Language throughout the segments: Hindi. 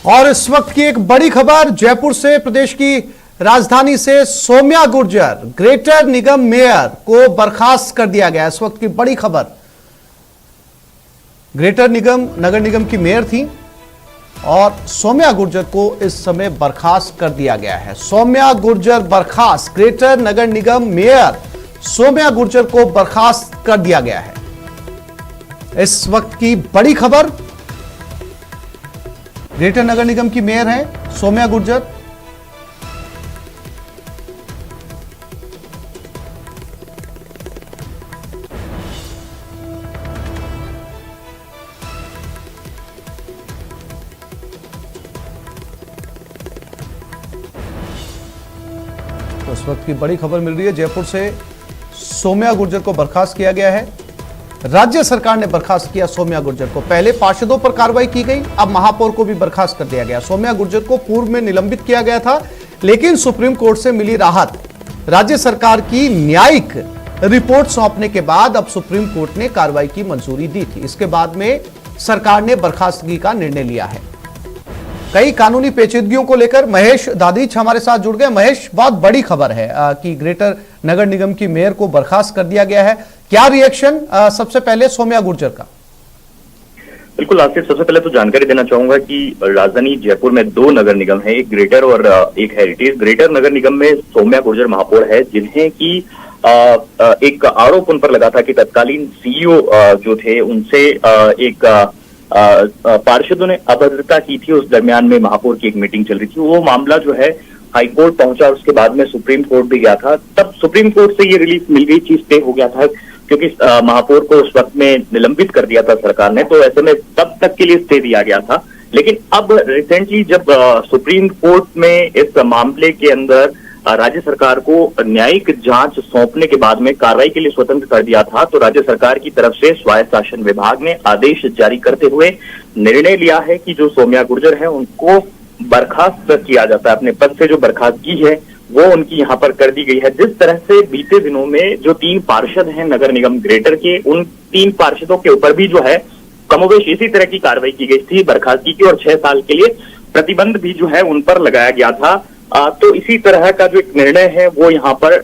और इस वक्त की एक बड़ी खबर जयपुर से, प्रदेश की राजधानी से सौम्या गुर्जर ग्रेटर निगम मेयर को बर्खास्त कर दिया गया। इस वक्त की बड़ी खबर, ग्रेटर नगर निगम की मेयर थी और सौम्या गुर्जर को इस समय बर्खास्त कर दिया गया है। सौम्या गुर्जर बर्खास्त, ग्रेटर नगर निगम मेयर सौम्या गुर्जर को बर्खास्त कर दिया गया है। इस वक्त की बड़ी खबर, ग्रेटर नगर निगम की मेयर हैं सौम्या गुर्जर। तो इस वक्त की बड़ी खबर मिल रही है, जयपुर से सौम्या गुर्जर को बर्खास्त किया गया है। राज्य सरकार ने बर्खास्त किया सौम्या गुर्जर को। पहले पार्षदों पर कार्रवाई की गई, अब महापौर को भी बर्खास्त कर दिया गया। सौम्या गुर्जर को पूर्व में निलंबित किया गया था, लेकिन सुप्रीम कोर्ट से मिली राहत, राज्य सरकार की न्यायिक रिपोर्ट सौंपने के बाद अब सुप्रीम कोर्ट ने कार्रवाई की मंजूरी दी थी। इसके बाद में सरकार ने बर्खास्तगी का निर्णय लिया है। कई कानूनी पेचीदगियों को लेकर महेश दादीच हमारे साथ जुड़ गए। महेश, बहुत बड़ी खबर है कि ग्रेटर नगर निगम की मेयर को बर्खास्त कर दिया गया है। क्या रिएक्शन सबसे पहले सौम्या गुर्जर का? बिल्कुल आसिफ, सबसे पहले तो जानकारी देना चाहूंगा कि राजधानी जयपुर में दो नगर निगम है, एक ग्रेटर और एक हेरिटेज। ग्रेटर नगर निगम में सौम्या गुर्जर महापौर है, जिन्हें की एक आरोप उन पर लगा था कि तत्कालीन सीईओ जो थे उनसे एक पार्षदों ने अभद्रता की थी। उस दरमियान में महापौर की एक मीटिंग चल रही थी, वो मामला जो है हाईकोर्ट पहुंचा और उसके बाद में सुप्रीम कोर्ट भी गया था। तब सुप्रीम कोर्ट से ये रिलीफ मिल गई, चीज स्टे हो गया था, क्योंकि महापौर को उस वक्त में निलंबित कर दिया था सरकार ने, तो ऐसे में तब तक के लिए स्टे दिया गया था। लेकिन अब रिसेंटली जब सुप्रीम कोर्ट में इस मामले के अंदर राज्य सरकार को न्यायिक जांच सौंपने के बाद में कार्रवाई के लिए स्वतंत्र कर दिया था, तो राज्य सरकार की तरफ से स्वायत्त शासन विभाग ने आदेश जारी करते हुए निर्णय लिया है कि जो सौम्या गुर्जर है उनको बर्खास्त किया जाता है। अपने पद से जो बर्खास्तगी है वो उनकी यहाँ पर कर दी गई है। जिस तरह से बीते दिनों में जो 3 पार्षद हैं नगर निगम ग्रेटर के, उन 3 पार्षदों के ऊपर भी जो है कमोबेश इसी तरह की कार्रवाई की गई थी बर्खास्तगी की, और 6 साल के लिए प्रतिबंध भी जो है उन पर लगाया गया था। तो इसी तरह का जो एक निर्णय है वो यहाँ पर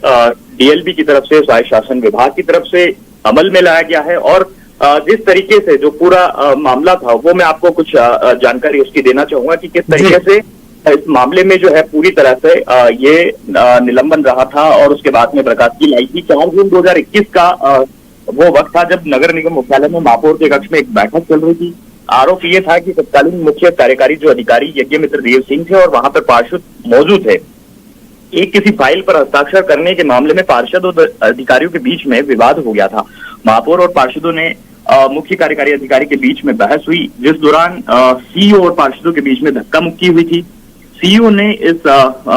डीएलबी की तरफ से, स्वायत्त शासन विभाग की तरफ से अमल में लाया गया है। और जिस तरीके से जो पूरा मामला था वो मैं आपको कुछ जानकारी उसकी देना चाहूंगा कि किस तरीके से इस मामले में जो है पूरी तरह से ये निलंबन रहा था और उसके बाद में बर्खास्तगी लाई थी। 4 जून 2021 का वो वक्त था जब नगर निगम मुख्यालय में महापौर के कक्ष में एक बैठक चल रही थी। आरोप ये था कि तत्कालीन मुख्य कार्यकारी जो अधिकारी यज्ञमित्र देव सिंह थे और वहां पर पार्षद मौजूद थे, एक किसी फाइल पर हस्ताक्षर करने के मामले में पार्षद और अधिकारियों के बीच में विवाद हो गया था। महापौर और पार्षदों ने मुख्य कार्यकारी अधिकारी के बीच में बहस हुई, जिस दौरान सीईओ और पार्षदों के बीच में धक्का मुक्की हुई थी। सीईओ ने इस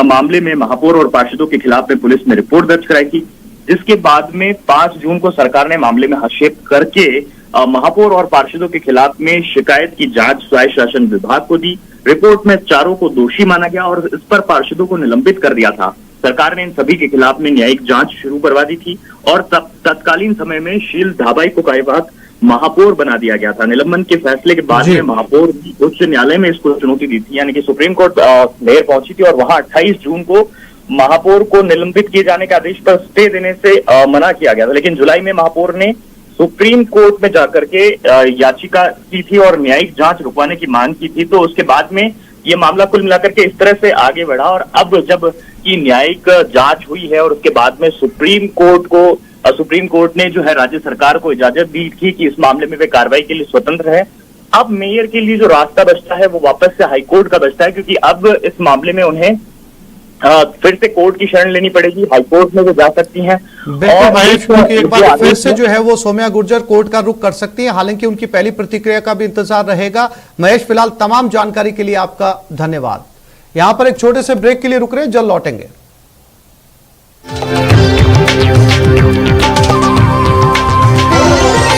मामले में महापौर और पार्षदों के खिलाफ में पुलिस में रिपोर्ट दर्ज कराई थी, जिसके बाद में 5 जून को सरकार ने मामले में हस्तक्षेप करके महापौर और पार्षदों के खिलाफ में शिकायत की जांच स्वायत्त शासन विभाग को दी। रिपोर्ट में चारों को दोषी माना गया और इस पर पार्षदों को निलंबित कर दिया था। सरकार ने इन सभी के खिलाफ में न्यायिक जांच शुरू करवा दी थी और तत्कालीन समय में शील धाबाई को कार्यवाहक महापौर बना दिया गया था। निलंबन के फैसले के बाद में महापौर उच्च न्यायालय में इसको चुनौती दी थी, यानी कि सुप्रीम कोर्ट मेयर पहुंची थी और वहां 28 जून को महापौर को निलंबित किए जाने के आदेश पर स्टे देने से मना किया गया था। लेकिन जुलाई में महापौर ने सुप्रीम कोर्ट में जाकर के याचिका की थी और न्यायिक जांच रुकवाने की मांग की थी। तो उसके बाद में ये मामला कुल मिलाकर के इस तरह से आगे बढ़ा और अब जब की न्यायिक जांच हुई है और उसके बाद में सुप्रीम कोर्ट ने जो है राज्य सरकार को इजाजत दी थी कि इस मामले में वे कार्रवाई के लिए स्वतंत्र है। अब मेयर के लिए जो रास्ता बचता है वो वापस से हाईकोर्ट का बचता है, क्योंकि अब इस मामले में उन्हें फिर से कोर्ट की शरण लेनी पड़ेगी। हाईकोर्ट में वो जा सकती हैं और महेश, एक बार फिर से जो है वो सौम्या गुर्जर कोर्ट का रुख कर सकती हैं। हालांकि उनकी पहली प्रतिक्रिया का भी इंतजार रहेगा। महेश, फिलहाल तमाम जानकारी के लिए आपका धन्यवाद। यहां पर एक छोटे से ब्रेक के लिए रुक रहे हैं, जल्द लौटेंगे।